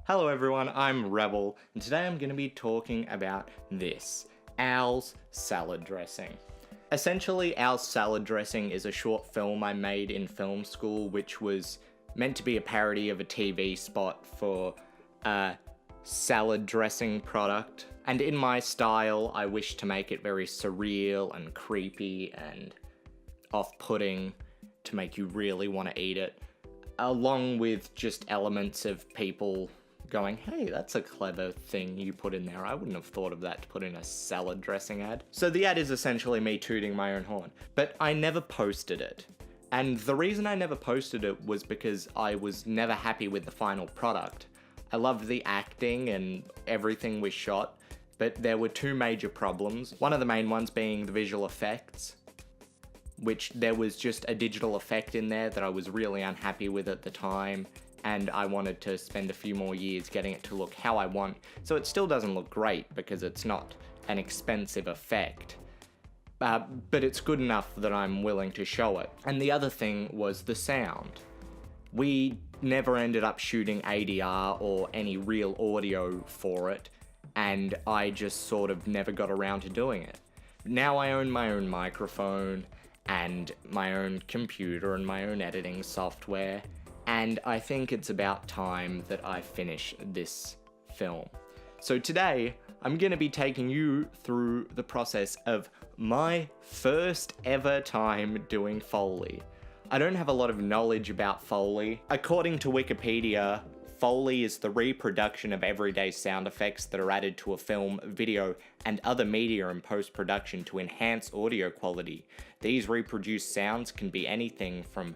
Hello everyone, I'm Rebel, and today I'm going to be talking about this, Al's salad dressing. Essentially, Al's salad dressing is a short film I made in film school, which was meant to be a parody of a TV spot for a salad dressing product. And in my style, I wish to make it very surreal and creepy and off-putting to make you really want to eat it, along with just elements of people going, hey, that's a clever thing you put in there. I wouldn't have thought of that to put in a salad dressing ad. So the ad is essentially me tooting my own horn, but I never posted it. And the reason I never posted it was because I was never happy with the final product. I loved the acting and everything we shot, but there were two major problems. One of the main ones being the visual effects, which there was just a digital effect in there that I was really unhappy with at the time, and I wanted to spend a few more years getting it to look how I want. So it still doesn't look great because it's not an expensive effect, but it's good enough that I'm willing to show it. And the other thing was the sound. We never ended up shooting ADR or any real audio for it, and I just sort of never got around to doing it. Now I own my own microphone and my own computer and my own editing software, and I think it's about time that I finish this film. So today, I'm going to be taking you through the process of my first ever time doing Foley. I don't have a lot of knowledge about Foley. According to Wikipedia, Foley is the reproduction of everyday sound effects that are added to a film, video, and other media in post-production to enhance audio quality. These reproduced sounds can be anything from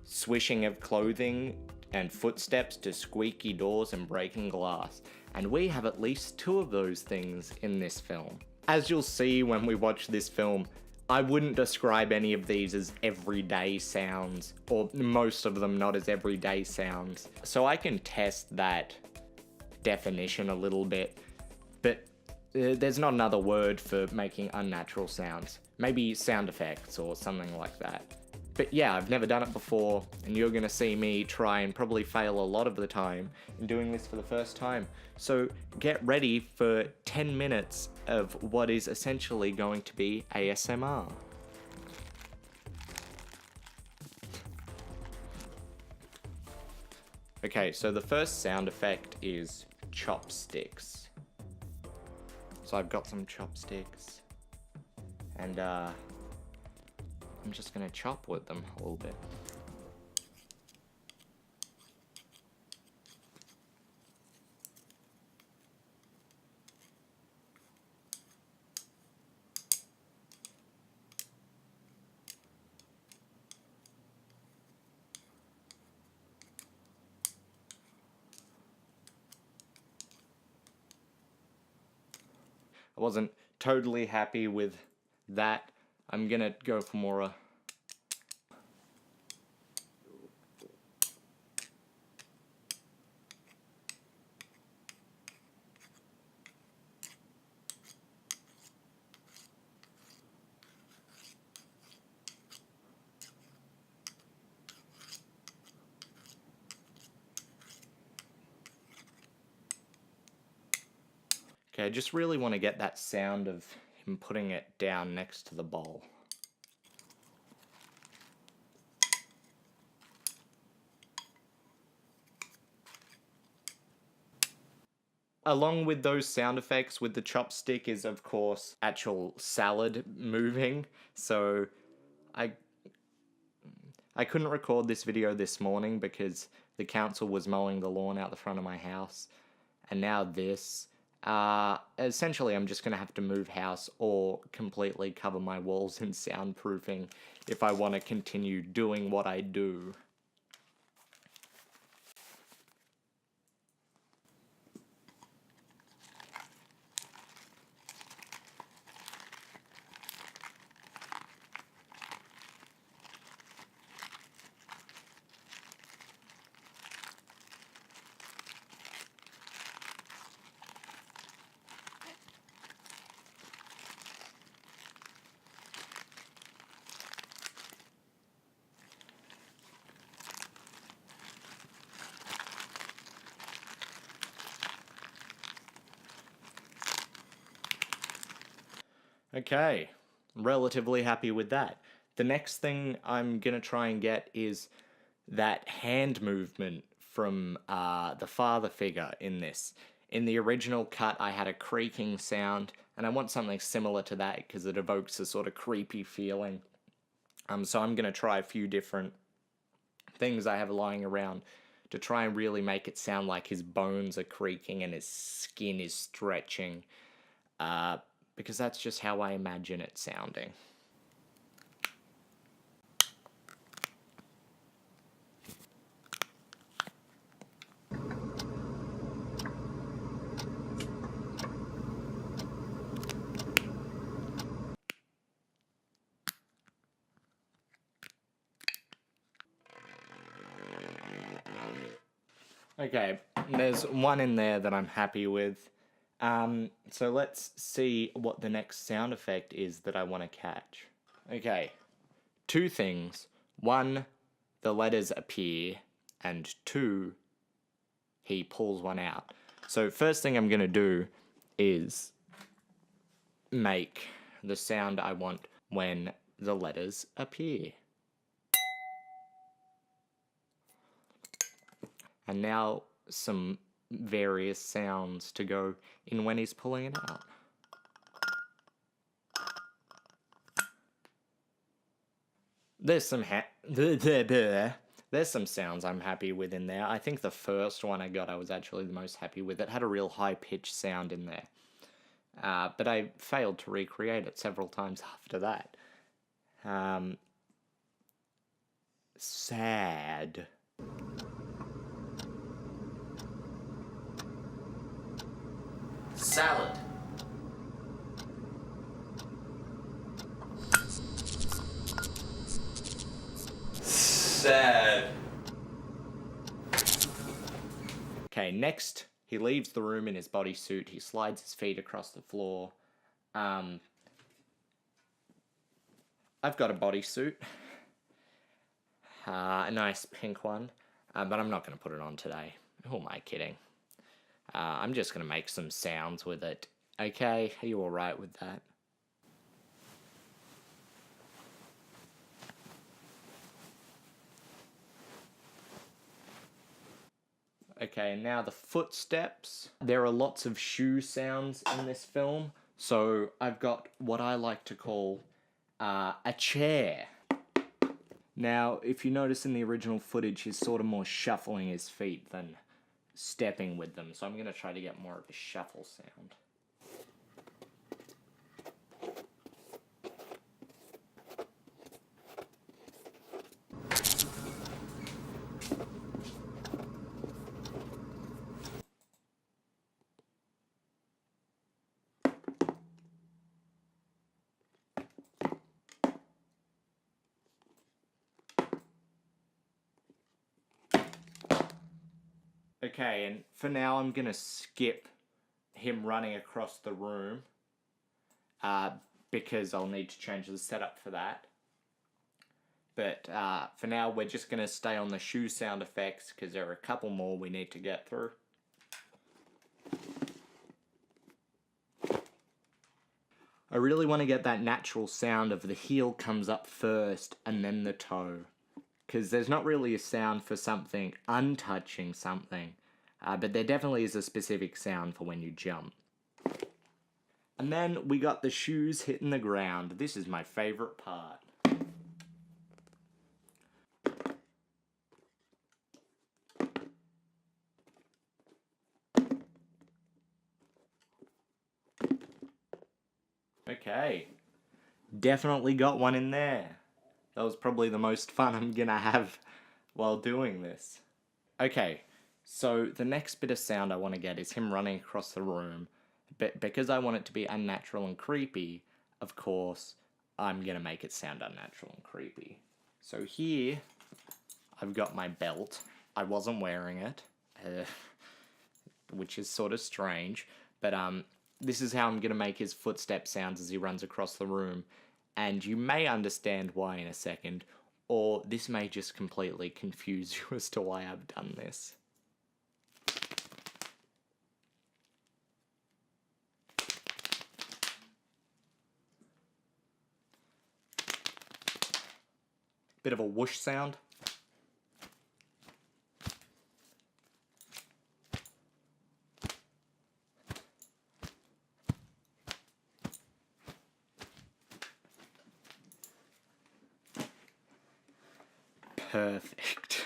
swishing of clothing and footsteps to squeaky doors and breaking glass. And we have at least two of those things in this film. As you'll see when we watch this film, I wouldn't describe any of these as everyday sounds, or most of them not as everyday sounds. So I can test that definition a little bit, but there's not another word for making unnatural sounds. Maybe sound effects or something like that. But yeah, I've never done it before, and you're gonna see me try and probably fail a lot of the time in doing this for the first time. So get ready for 10 minutes of what is essentially going to be ASMR. Okay, so the first sound effect is chopsticks. So I've got some chopsticks, and I'm just gonna chop with them a little bit. I wasn't totally happy with that. I'm gonna go for more Okay, I just really want to get that sound of him putting it down next to the bowl. Along with those sound effects with the chopstick is, of course, actual salad moving. So I couldn't record this video this morning because the council was mowing the lawn out the front of my house. And now this. Essentially, I'm just going to have to move house or completely cover my walls in soundproofing if I want to continue doing what I do. Okay, relatively happy with that. The next thing I'm gonna try and get is that hand movement from the father figure in this. In the original cut, I had a creaking sound, and I want something similar to that because it evokes a sort of creepy feeling. So I'm gonna try a few different things I have lying around to try and really make it sound like his bones are creaking and his skin is stretching, because that's just how I imagine it sounding. Okay, there's one in there that I'm happy with. So let's see what the next sound effect is that I want to catch. Okay, two things. One, the letters appear, and two, he pulls one out. So first thing I'm going to do is make the sound I want when the letters appear. And now some various sounds to go in when he's pulling it out. There's some there's some sounds I'm happy with in there. I think the first one I got I was actually the most happy with. It had a real high-pitched sound in there. But I failed to recreate it several times after that. Sad. Salad. Sad. Okay, next, he leaves the room in his bodysuit. He slides his feet across the floor. I've got a bodysuit. A nice pink one. But I'm not going to put it on today. Who am I kidding? I'm just going to make some sounds with it. Okay, are you alright with that? Okay, and now the footsteps. There are lots of shoe sounds in this film, so I've got what I like to call a chair. Now, if you notice in the original footage, he's sort of more shuffling his feet than stepping with them, so I'm going to try to get more of a shuffle sound. Okay, and for now I'm going to skip him running across the room because I'll need to change the setup for that. But for now we're just going to stay on the shoe sound effects because there are a couple more we need to get through. I really want to get that natural sound of the heel comes up first and then the toe. Because there's not really a sound for something untouching something, but there definitely is a specific sound for when you jump. And then we got the shoes hitting the ground. This is my favorite part. Okay, definitely got one in there. That was probably the most fun I'm gonna have while doing this. Okay, so the next bit of sound I want to get is him running across the room. But because I want it to be unnatural and creepy, of course, I'm gonna make it sound unnatural and creepy. So here, I've got my belt. I wasn't wearing it, which is sort of strange. But this is how I'm gonna make his footstep sounds as he runs across the room. And you may understand why in a second, or this may just completely confuse you as to why I've done this. Bit of a whoosh sound. Perfect.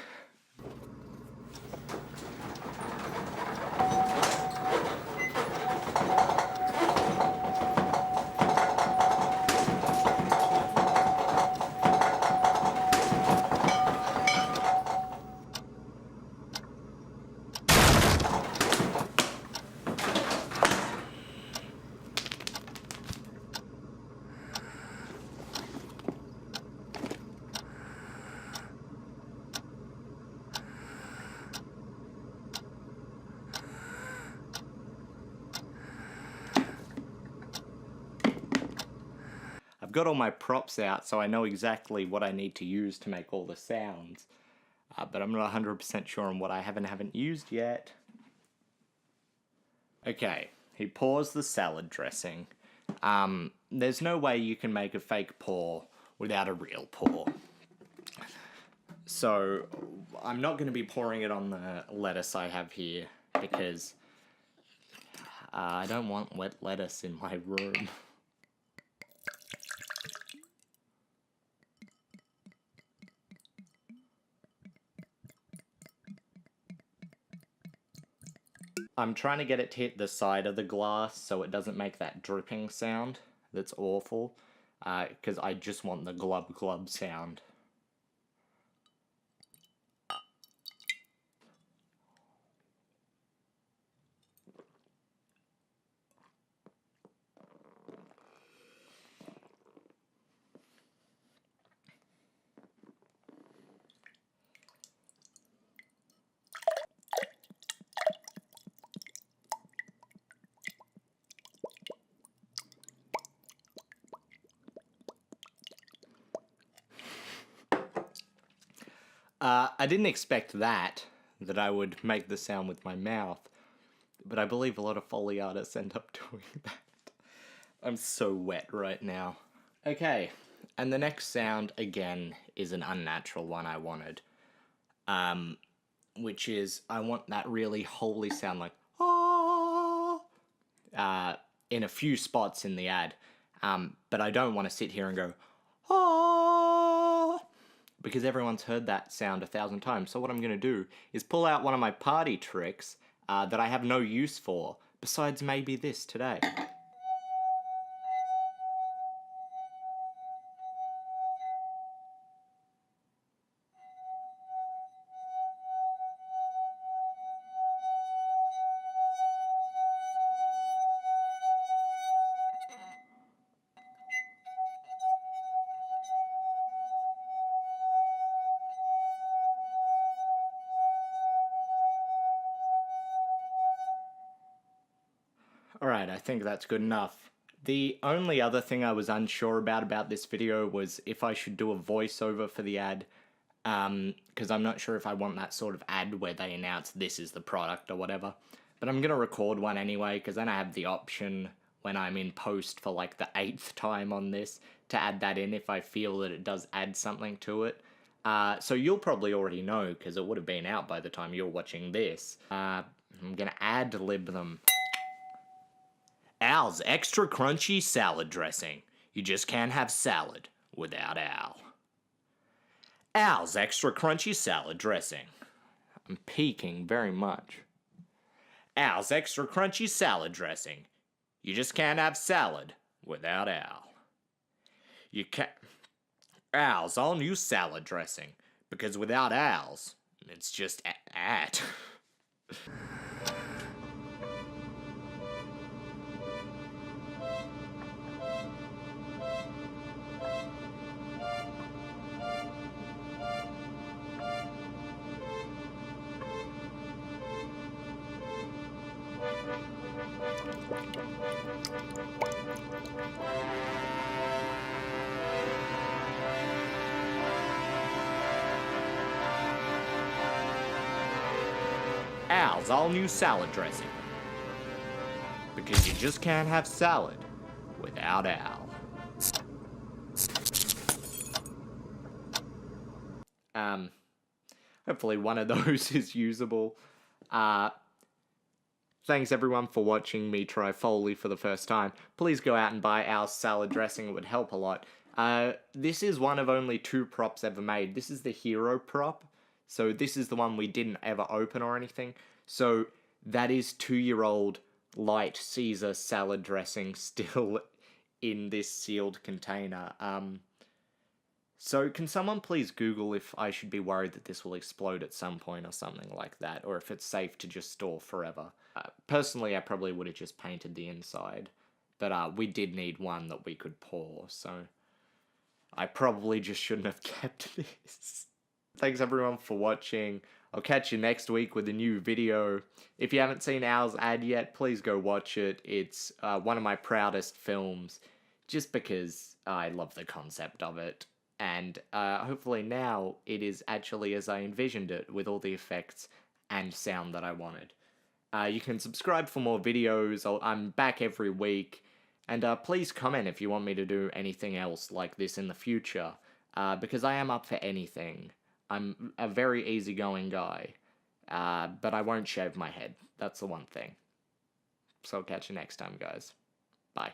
I've got all my props out, so I know exactly what I need to use to make all the sounds. But I'm not 100% sure on what I haven't used yet. Okay, he pours the salad dressing. There's no way you can make a fake pour without a real pour. So, I'm not going to be pouring it on the lettuce I have here, because I don't want wet lettuce in my room. I'm trying to get it to hit the side of the glass so it doesn't make that dripping sound that's awful, because I just want the glub glub sound. I didn't expect that I would make the sound with my mouth, but I believe a lot of Foley artists end up doing that. I'm so wet right now. Okay, and the next sound, again, is an unnatural one I wanted. Which is, I want that really holy sound like, ah, in a few spots in the ad. But I don't want to sit here and go, ah, because everyone's heard that sound 1,000 times. So what I'm going to do is pull out one of my party tricks that I have no use for, besides maybe this today. Alright, I think that's good enough. The only other thing I was unsure about this video was if I should do a voiceover for the ad, because I'm not sure if I want that sort of ad where they announce this is the product or whatever. But I'm gonna record one anyway, because then I have the option when I'm in post for like the 8th time on this to add that in if I feel that it does add something to it. So you'll probably already know, because it would have been out by the time you're watching this. I'm gonna ad-lib them. Al's Extra Crunchy Salad Dressing. You just can't have salad without Al. Al's Extra Crunchy Salad Dressing. I'm peaking very much. Al's Extra Crunchy Salad Dressing. You just can't have salad without Al. You can't... Al's all new salad dressing. Because without Al's, it's just ad. Al's all new salad dressing. Because you just can't have salad without Al. Hopefully one of those is usable. Thanks everyone for watching me try Foley for the first time. Please go out and buy our salad dressing, it would help a lot. This is one of only 2 props ever made. This is the hero prop, so this is the one we didn't ever open or anything. So that is 2-year-old light Caesar salad dressing still in this sealed container. So can someone please Google if I should be worried that this will explode at some point or something like that, or if it's safe to just store forever? Personally, I probably would have just painted the inside, but we did need one that we could pour, so I probably just shouldn't have kept this. Thanks everyone for watching. I'll catch you next week with a new video. If you haven't seen Owl's ad yet, please go watch it. It's one of my proudest films, just because I love the concept of it. And hopefully now it is actually as I envisioned it, with all the effects and sound that I wanted. You can subscribe for more videos. I'm back every week. And please comment if you want me to do anything else like this in the future, because I am up for anything. I'm a very easygoing guy, but I won't shave my head. That's the one thing. So I'll catch you next time, guys. Bye.